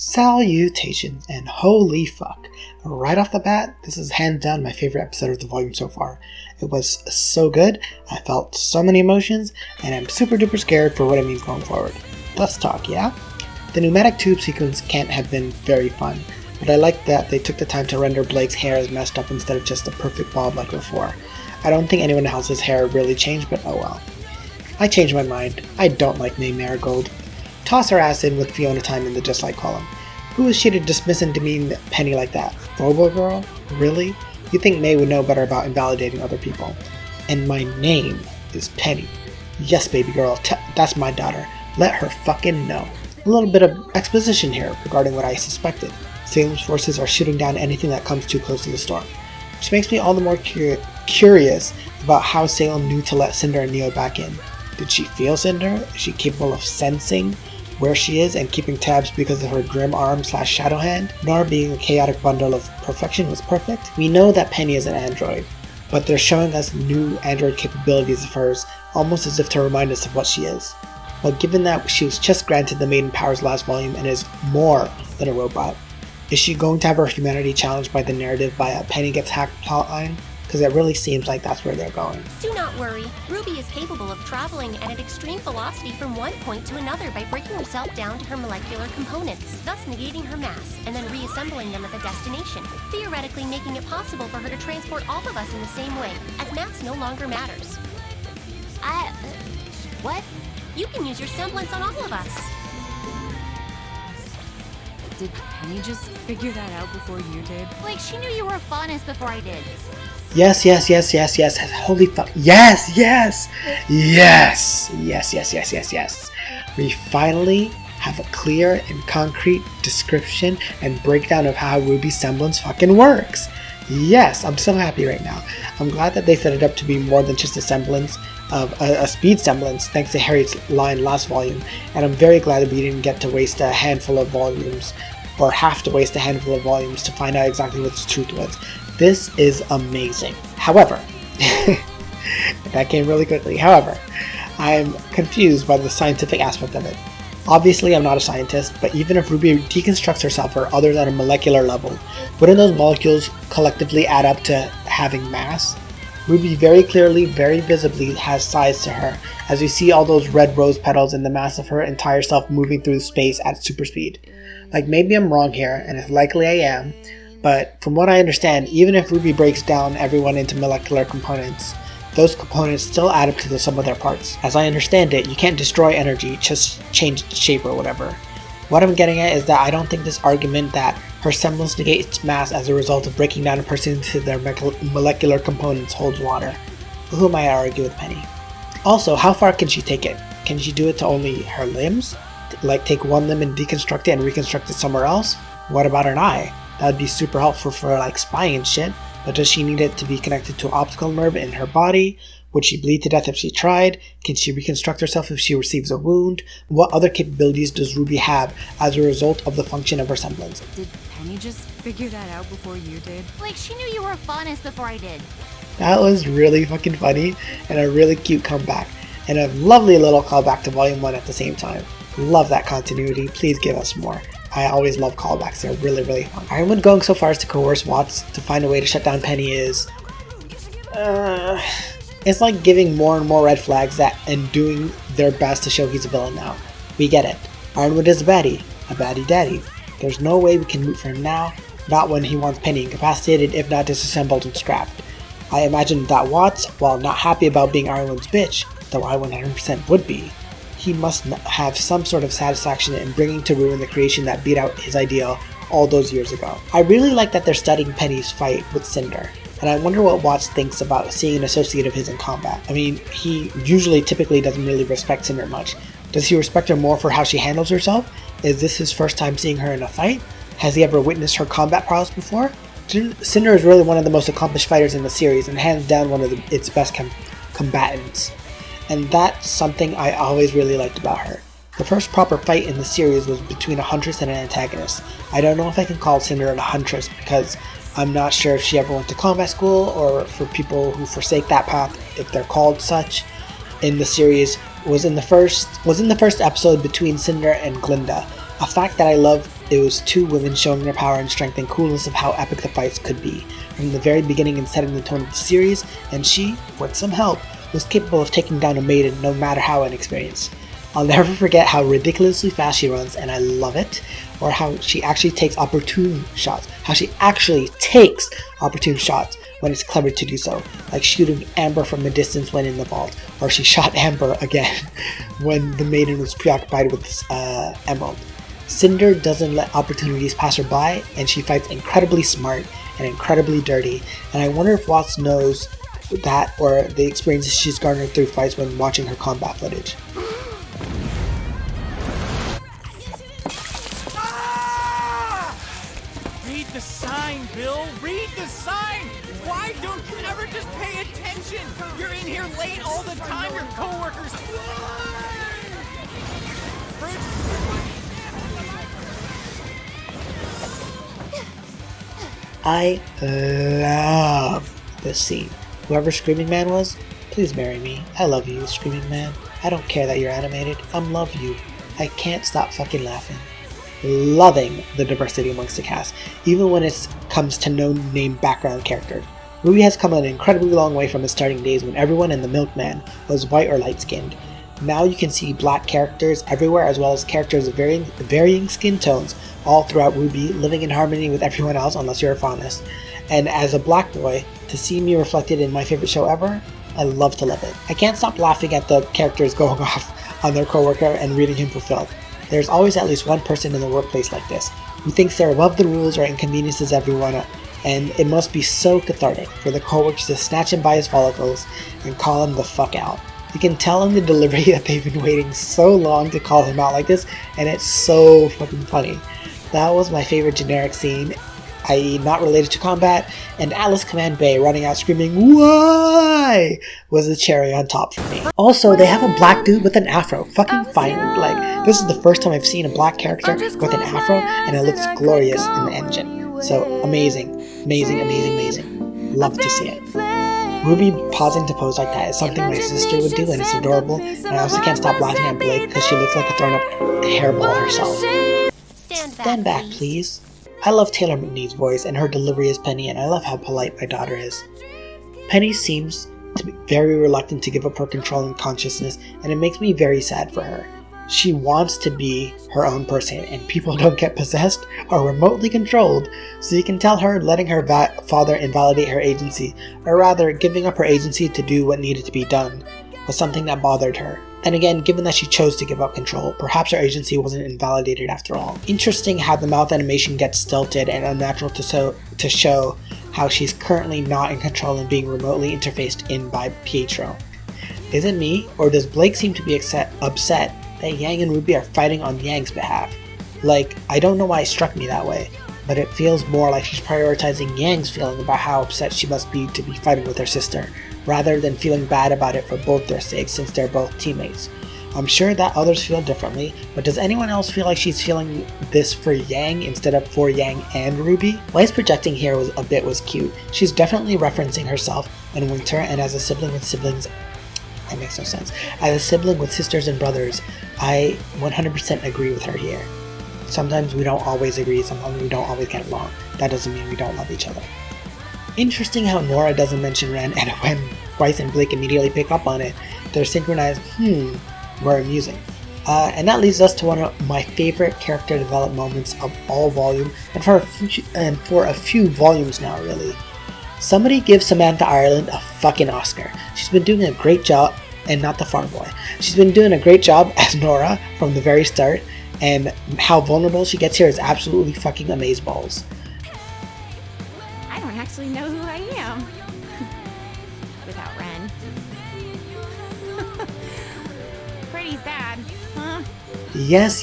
Salutations, and holy fuck. Right off the bat, this is hands down my favorite episode of the volume so far. It was so good, I felt so many emotions, and I'm super duper scared for what it means going forward. Let's talk, yeah? The pneumatic tube sequence can't have been very fun, but I like that they took the time to render Blake's hair as messed up instead of just a perfect bob like before. I don't think anyone else's hair really changed, but oh well. I changed my mind. I don't like May Marigold. Toss her ass in with Fiona Time in the dislike column. Who is she to dismiss and demean Penny like that? Robo Girl? Really? You think May would know better about invalidating other people. And my name is Penny. Yes, baby girl, that's my daughter. Let her fucking know. A little bit of exposition here regarding what I suspected. Salem's forces are shooting down anything that comes too close to the storm. Which makes me all the more curious about how Salem knew to let Cinder and Neo back in. Did she feel Cinder? Is she capable of sensing where she is and keeping tabs because of her grim arm / shadow hand? Nor being a chaotic bundle of perfection was perfect. We know that Penny is an android, but they're showing us new android capabilities of hers, almost as if to remind us of what she is. But given that she was just granted the Maiden Powers last volume and is more than a robot, is she going to have her humanity challenged by the narrative by a Penny gets hacked plotline? Because it really seems like that's where they're going. Do not worry. RWBY is capable of traveling at an extreme velocity from one point to another by breaking herself down to her molecular components, thus negating her mass, and then reassembling them at the destination, theoretically making it possible for her to transport all of us in the same way, as mass no longer matters. What? You can use your semblance on all of us. Did Penny just figure that out before you did? Like, she knew you were a faunus before I did. Yes. Holy fuck. Yes. We finally have a clear and concrete description and breakdown of how RWBY's semblance fucking works. Yes, I'm so happy right now. I'm glad that they set it up to be more than just a semblance of a speed semblance thanks to Harriet's line last volume, and I'm very glad that we didn't get to waste a handful of volumes, or have to waste a handful of volumes to find out exactly what the truth was. This is amazing. However, that came really quickly. However, I'm confused by the scientific aspect of it. Obviously, I'm not a scientist, but even if RWBY deconstructs herself or others at a molecular level, wouldn't those molecules collectively add up to having mass? RWBY very clearly, very visibly has size to her, as we see all those red rose petals and the mass of her entire self moving through space at super speed. Like, maybe I'm wrong here, and it's likely I am, but from what I understand, even if RWBY breaks down everyone into molecular components, those components still add up to the sum of their parts. As I understand it, you can't destroy energy, just change its shape or whatever. What I'm getting at is that I don't think this argument that her semblance negates mass as a result of breaking down a person into their molecular components holds water. Who am I to argue with Penny? Also, how far can she take it? Can she do it to only her limbs? Like take one limb and deconstruct it and reconstruct it somewhere else? What about an eye? That would be super helpful for like spying and shit, but does she need it to be connected to an optical nerve in her body? Would she bleed to death if she tried? Can she reconstruct herself if she receives a wound? What other capabilities does RWBY have as a result of the function of her semblance? Did Penny just figure that out before you did? Like, she knew you were a faunus before I did. That was really fucking funny and a really cute comeback, and a lovely little callback to Volume 1 at the same time. Love that continuity. Please give us more. I always love callbacks. They're really, really fun. Ironwood going so far as to coerce Watts to find a way to shut down Penny is... it's like giving more and more red flags and doing their best to show he's a villain now. We get it. Ironwood is a baddie daddy. There's no way we can root for him now, not when he wants Penny incapacitated, if not disassembled and scrapped. I imagine that Watts, while not happy about being Ironwood's bitch, though I 100% would be, he must have some sort of satisfaction in bringing to ruin the creation that beat out his ideal all those years ago. I really like that they're studying Penny's fight with Cinder, and I wonder what Watts thinks about seeing an associate of his in combat. I mean, he typically doesn't really respect Cinder much. Does he respect her more for how she handles herself? Is this his first time seeing her in a fight? Has he ever witnessed her combat prowess before? Cinder is really one of the most accomplished fighters in the series and hands down one of its best combatants. And that's something I always really liked about her. The first proper fight in the series was between a huntress and an antagonist. I don't know if I can call Cinder a huntress because I'm not sure if she ever went to combat school, or for people who forsake that path, if they're called such. In the series was in the first episode between Cinder and Glinda, A fact that I love, it was two women showing their power and strength and coolness of how epic the fights could be from the very beginning and setting the tone of the series, and she, with some help, was capable of taking down a maiden no matter how inexperienced. I'll never forget how ridiculously fast she runs, and I love it, or how she actually takes opportune shots, when it's clever to do so, like shooting Amber from a distance when in the vault, or she shot Amber again when the maiden was preoccupied with this emerald. Cinder doesn't let opportunities pass her by, and she fights incredibly smart and incredibly dirty, and I wonder if Watts knows that or the experiences she's garnered through fights when watching her combat footage. Read the sign, Bill! Read the sign! Why don't you ever just pay attention? You're in here late all the time, your coworkers... I love this scene. Whoever Screaming Man was, please marry me. I love you, Screaming Man. I don't care that you're animated. I love you. I can't stop fucking laughing. Loving the diversity amongst the cast, even when it comes to no-name background characters. RWBY has come an incredibly long way from its starting days when everyone in the Milkman was white or light-skinned. Now you can see black characters everywhere, as well as characters of varying skin tones all throughout RWBY, living in harmony with everyone else unless you're a faunus. And as a black boy, to see me reflected in my favorite show ever, I love to love it. I can't stop laughing at the characters going off on their coworker and reading him for filth. There's always at least one person in the workplace like this, who thinks they're above the rules or inconveniences everyone, and it must be so cathartic for the coworkers to snatch him by his follicles and call him the fuck out. You can tell in the delivery that they've been waiting so long to call him out like this, and it's so fucking funny. That was my favorite generic scene, i.e. not related to combat, and Alice Command Bay running out screaming "Why?" was the cherry on top for me. Also, they have a black dude with an afro. Fucking finally. Like, this is the first time I've seen a black character with an afro, and it looks glorious in the engine. So, amazing. Amazing, amazing, amazing. Love to see it. RWBY pausing to pose like that is something my sister would do, and it's adorable, and I also can't stop laughing at Blake because she looks like a thrown up hairball herself. Stand back, please. I love Taylor McNee's voice and her delivery as Penny, and I love how polite my daughter is. Penny seems to be very reluctant to give up her control and consciousness, and it makes me very sad for her. She wants to be her own person, and people don't get possessed or remotely controlled, so you can tell her letting her father invalidate her agency, or rather giving up her agency to do what needed to be done, was something that bothered her. Then again, given that she chose to give up control, perhaps her agency wasn't invalidated after all. Interesting how the mouth animation gets stilted and unnatural to show how she's currently not in control and being remotely interfaced in by Pietro. Is it me, or does Blake seem to be upset that Yang and RWBY are fighting on Yang's behalf? Like, I don't know why it struck me that way, but it feels more like she's prioritizing Yang's feeling about how upset she must be to be fighting with her sister, rather than feeling bad about it for both their sakes since they're both teammates. I'm sure that others feel differently, but does anyone else feel like she's feeling this for Yang instead of for Yang and RWBY? Why's projecting here was cute. She's definitely referencing herself and Winter, and as a sibling with siblings, that makes no sense. As a sibling with sisters and brothers, I 100% agree with her here. Sometimes we don't always agree, sometimes we don't always get along. That doesn't mean we don't love each other. Interesting how Nora doesn't mention Ren, and when Bryce and Blake immediately pick up on it, they're synchronized, were amusing. And that leads us to one of my favorite character development moments of all volume, and for a few volumes now really. Somebody give Samantha Ireland a fucking Oscar. She's been doing a great job, and not the farm boy. She's been doing a great job as Nora from the very start, and how vulnerable she gets here is absolutely fucking amazeballs. I don't actually know who I am without Ren. Pretty sad, huh? Yes.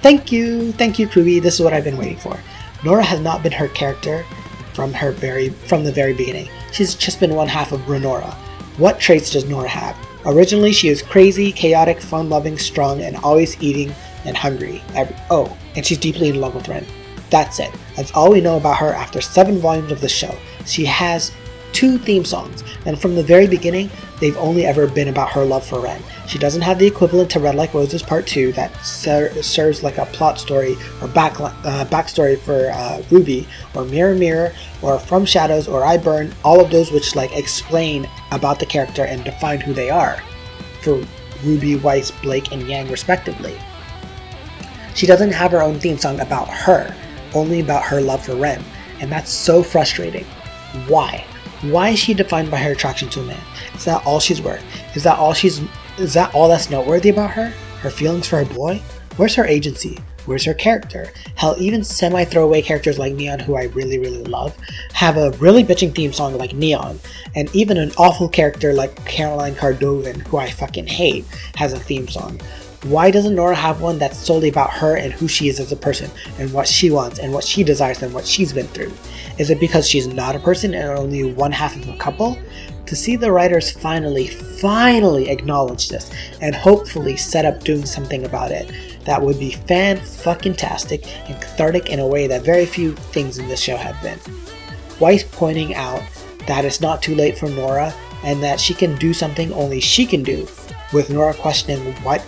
Thank you, RWBY. This is what I've been waiting for. Nora has not been her character from the very beginning. She's just been one half of Renora. What traits does Nora have? Originally, she is crazy, chaotic, fun-loving, strong, and always eating and hungry. And she's deeply in love with Ren. That's it. That's all we know about her after 7 volumes of the show. She has 2 theme songs, and from the very beginning, they've only ever been about her love for Ren. She doesn't have the equivalent to Red Like Roses Part 2 that serves like a plot story or backstory for RWBY, or Mirror Mirror, or From Shadows, or I Burn, all of those which like explain about the character and define who they are, for RWBY, Weiss, Blake, and Yang respectively. She doesn't have her own theme song about her, only about her love for Ren, and that's so frustrating. Why? Why is she defined by her attraction to a man? Is that all she's worth? Is that all that's noteworthy about her? Her feelings for her boy? Where's her agency? Where's her character? Hell, even semi-throwaway characters like Neon, who I really love, have a really bitching theme song like Neon, and even an awful character like Caroline Cardovan, who I fucking hate, has a theme song. Why doesn't Nora have one that's solely about her and who she is as a person, and what she wants, and what she desires, and what she's been through? Is it because she's not a person and only one half of a couple? To see the writers finally acknowledge this, and hopefully set up doing something about it, that would be fan-fucking-tastic and cathartic in a way that very few things in this show have been. Weiss pointing out that it's not too late for Nora, and that she can do something only she can do, with Nora questioning what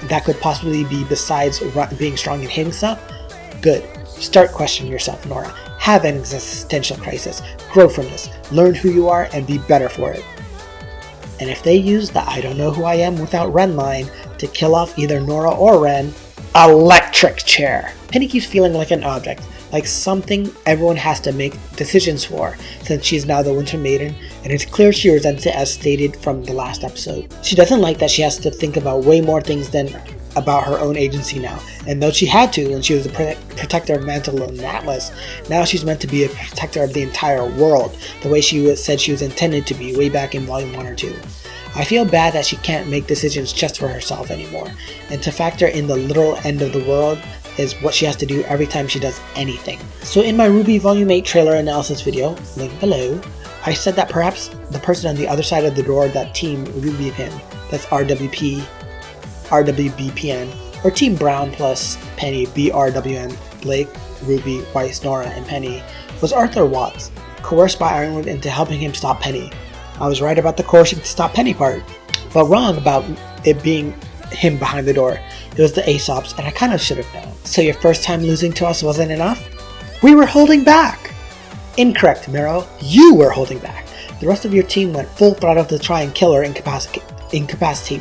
that could possibly be besides being strong and hitting stuff. Good. Start questioning yourself, Nora. Have an existential crisis. Grow from this. Learn who you are and be better for it. And if they use the I don't know who I am without Ren line to kill off either Nora or Ren, electric chair. Penny keeps feeling like an object, like something everyone has to make decisions for, since she's now the Winter Maiden, and it's clear she resents it as stated from the last episode. She doesn't like that she has to think about way more things than about her own agency now, and though she had to when she was a protector of Mantle and Atlas, now she's meant to be a protector of the entire world, the way she said she was intended to be way back in Volume 1 or 2. I feel bad that she can't make decisions just for herself anymore, and to factor in the literal end of the world is what she has to do every time she does anything. So in my RWBY Volume 8 trailer analysis video, link below, I said that perhaps the person on the other side of the door that Team RWBY pin, that's RWBPN, or Team Brown plus Penny, BRWN, Blake, RWBY, Weiss, Nora, and Penny, was Arthur Watts, coerced by Ironwood into helping him stop Penny. I was right about the coercing to stop Penny part, but wrong about it being him behind the door. It was the Aesops, and I kind of should have known. So your first time losing to us wasn't enough? We were holding back! Incorrect, Miro. You were holding back. The rest of your team went full throttle to try and kill or incapacitate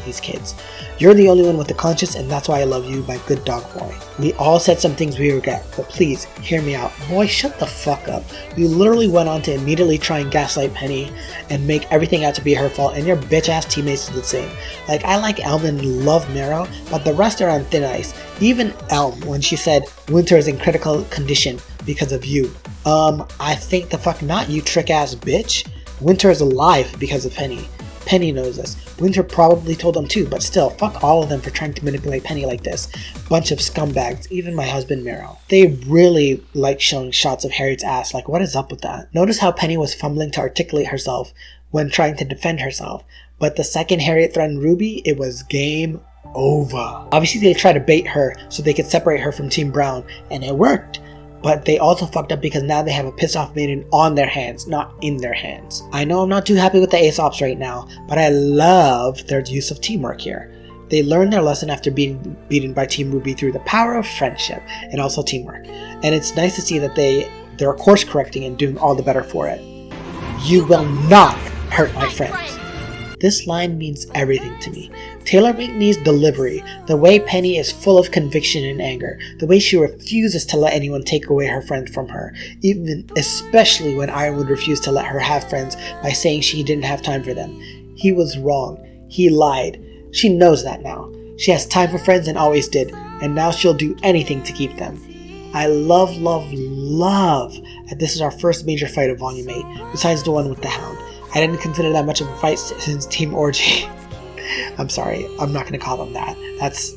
these kids. You're the only one with the conscience, and that's why I love you, my good dog boy. We all said some things we regret, but please, hear me out. Boy, shut the fuck up. You literally went on to immediately try and gaslight Penny and make everything out to be her fault, and your bitch-ass teammates did the same. Like, I like Elm and love Miro, but the rest are on thin ice. Even Elm, when she said, Winter is in critical condition because of you. I think the fuck not, you trick-ass bitch. Winter is alive because of Penny. Penny knows this. Winter probably told them too, but still, fuck all of them for trying to manipulate Penny like this. Bunch of scumbags, even my husband Miro. They really like showing shots of Harriet's ass, like what is up with that? Notice how Penny was fumbling to articulate herself when trying to defend herself, but the second Harriet threatened RWBY, it was game over. Obviously they tried to bait her so they could separate her from Team Brown, and it worked. But they also fucked up because now they have a pissed off maiden on their hands, not in their hands. I know I'm not too happy with the Aesops right now, but I love their use of teamwork here. They learned their lesson after being beaten by Team RWBY through the power of friendship and also teamwork. And it's nice to see that they're course correcting and doing all the better for it. You will not hurt my friends. This line means everything to me. Taylor McNee's delivery, the way Penny is full of conviction and anger, the way she refuses to let anyone take away her friend from her, especially when Ironwood refused to let her have friends by saying she didn't have time for them. He was wrong. He lied. She knows that now. She has time for friends and always did, and now she'll do anything to keep them. I love that this is our first major fight of Volume 8, besides the one with the Hound. I didn't consider that much of a fight since Team Orgy. I'm sorry, I'm not going to call them that. That's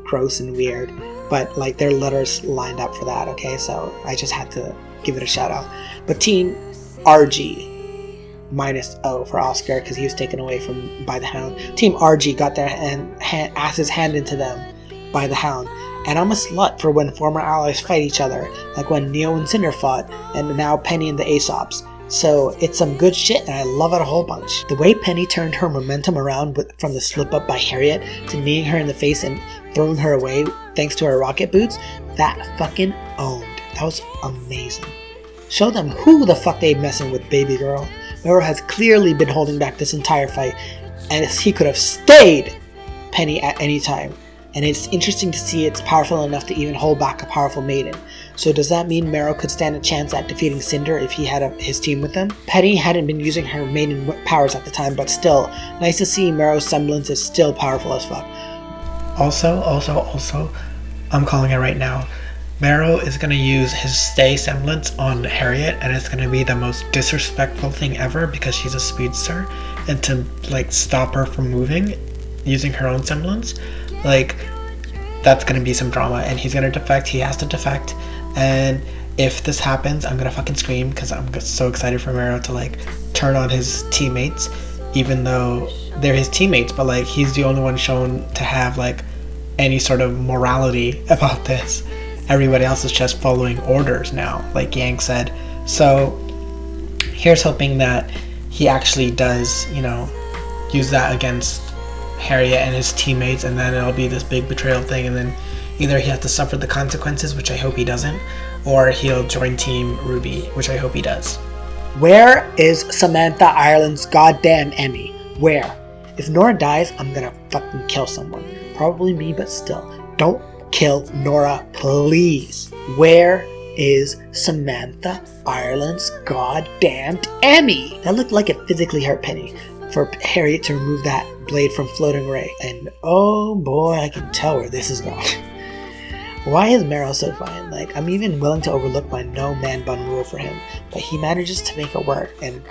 gross and weird. But, like, their letters lined up for that, okay? So I just had to give it a shout out. But Team RG, minus O for Oscar, because he was taken away by the Hound. Team RG got their asses handed to them by the Hound. And I'm a slut for when former allies fight each other, like when Neo and Cinder fought, and now Penny and the Aesops. So it's some good shit and I love it a whole bunch. The way Penny turned her momentum around from the slip up by Harriet to kneeing her in the face and throwing her away thanks to her rocket boots, that fucking owned. That was amazing. Show them who the fuck they messing with, baby girl. Mero has clearly been holding back this entire fight, and he could have stayed Penny at any time. And it's interesting to see it's powerful enough to even hold back a powerful maiden. So does that mean Mero could stand a chance at defeating Cinder if he had his team with him? Penny hadn't been using her maiden powers at the time, but still, nice to see Mero's semblance is still powerful as fuck. Also, I'm calling it right now. Mero is going to use his stay semblance on Harriet, and it's going to be the most disrespectful thing ever because she's a speedster, and to like stop her from moving using her own semblance, like that's going to be some drama, and he's going to defect. He has to defect, and if this happens, I'm going to fucking scream because I'm so excited for Mero to like turn on his teammates, even though they're his teammates, but like he's the only one shown to have like any sort of morality about this. Everybody else is just following orders now, like Yang said. So here's hoping that he actually does, use that against Harriet and his teammates, and then it'll be this big betrayal thing, and then either he has to suffer the consequences, which I hope he doesn't, or he'll join Team RWBY, which I hope he does. Where is Samantha Ireland's goddamn Emmy? Where? If Nora dies, I'm gonna fucking kill someone. Probably me, but still. Don't kill Nora, please. Where is Samantha Ireland's goddamned Emmy? That looked like it physically hurt Penny for Harriet to remove that blade from Floating Ray. And oh boy, I can tell where this is going. Why is Mero so fine? Like, I'm even willing to overlook my no man bun rule for him, but he manages to make it work. And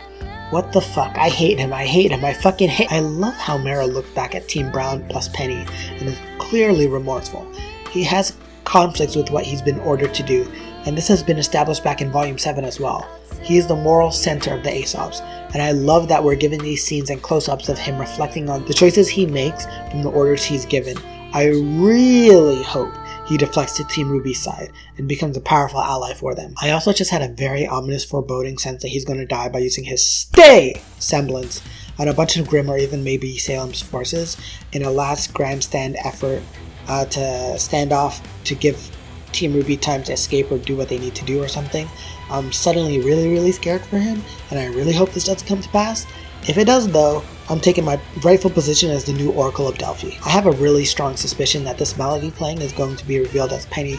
what the fuck? I hate him. I fucking hate. I love how Mero looked back at Team Brown plus Penny and is clearly remorseful. He has conflicts with what he's been ordered to do, and this has been established back in Volume 7 as well. He is the moral center of the Aesops, and I love that we're given these scenes and close-ups of him reflecting on the choices he makes from the orders he's given. I really hope he deflects to Team RWBY's side and becomes a powerful ally for them. I also just had a very ominous foreboding sense that he's going to die by using his stay semblance on a bunch of Grimm or even maybe Salem's forces in a last grandstand effort to stand off to give Team RWBY time to escape or do what they need to do or something. I'm suddenly really scared for him, and I really hope this doesn't come to pass. If it does though, I'm taking my rightful position as the new Oracle of Delphi. I have a really strong suspicion that this melody playing is going to be revealed as Penny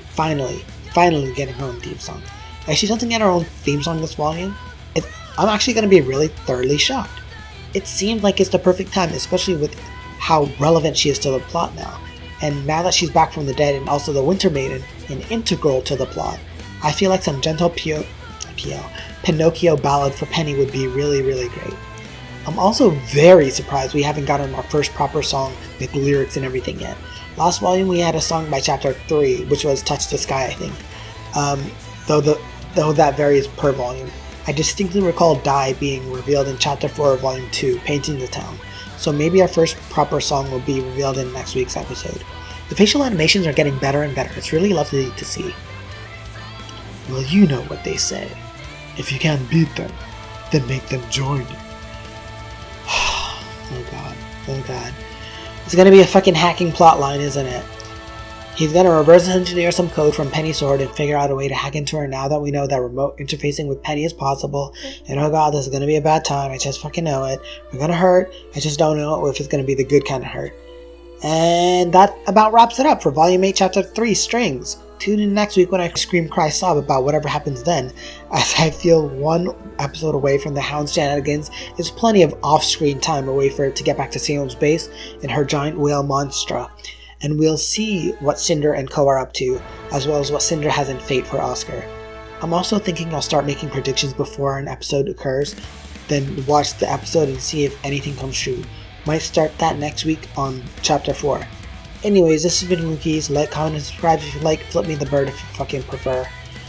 finally getting her own theme song. If she doesn't get her own theme song this volume, I'm actually going to be really thoroughly shocked. It seemed like it's the perfect time, especially with how relevant she is to the plot now. And now that she's back from the dead and also the Winter Maiden, and integral to the plot, I feel like some gentle Pinocchio ballad for Penny would be really great. I'm also very surprised we haven't gotten our first proper song with lyrics and everything yet. Last volume we had a song by Chapter 3, which was Touch the Sky, I think. Though that varies per volume. I distinctly recall Die being revealed in Chapter 4 of Volume 2, Painting the Town. So maybe our first proper song will be revealed in next week's episode. The facial animations are getting better and better. It's really lovely to see. Well, you know what they say. If you can't beat them, then make them join you. Oh god. It's gonna be a fucking hacking plotline, isn't it? He's gonna reverse engineer some code from Penny's sword and figure out a way to hack into her now that we know that remote interfacing with Penny is possible. And oh god, this is gonna be a bad time. I just fucking know it. We're gonna hurt. I just don't know if it's gonna be the good kind of hurt. And that about wraps it up for Volume 8, Chapter 3, Strings. Tune in next week when I scream, cry, sob about whatever happens then, as I feel one episode away from the Hound's shenanigans is plenty of off-screen time away for it to get back to Salem's base and her giant whale monstra. And we'll see what Cinder and Co are up to, as well as what Cinder has in fate for Oscar. I'm also thinking I'll start making predictions before an episode occurs, then watch the episode and see if anything comes true. Might start that next week on Chapter 4. Anyways, this has been Rookies. Like, comment, and subscribe if you like. Flip me the bird if you fucking prefer.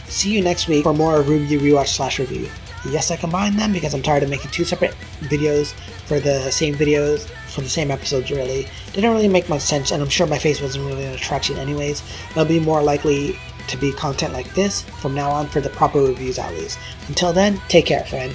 See you next week for more RWBY Rewatch/Review. Yes, I combined them because I'm tired of making two separate videos for the same videos for the same episodes really. Didn't really make much sense, and I'm sure my face wasn't really an attraction anyways. There'll be more likely to be content like this from now on for the proper reviews at least. Until then, take care, friend.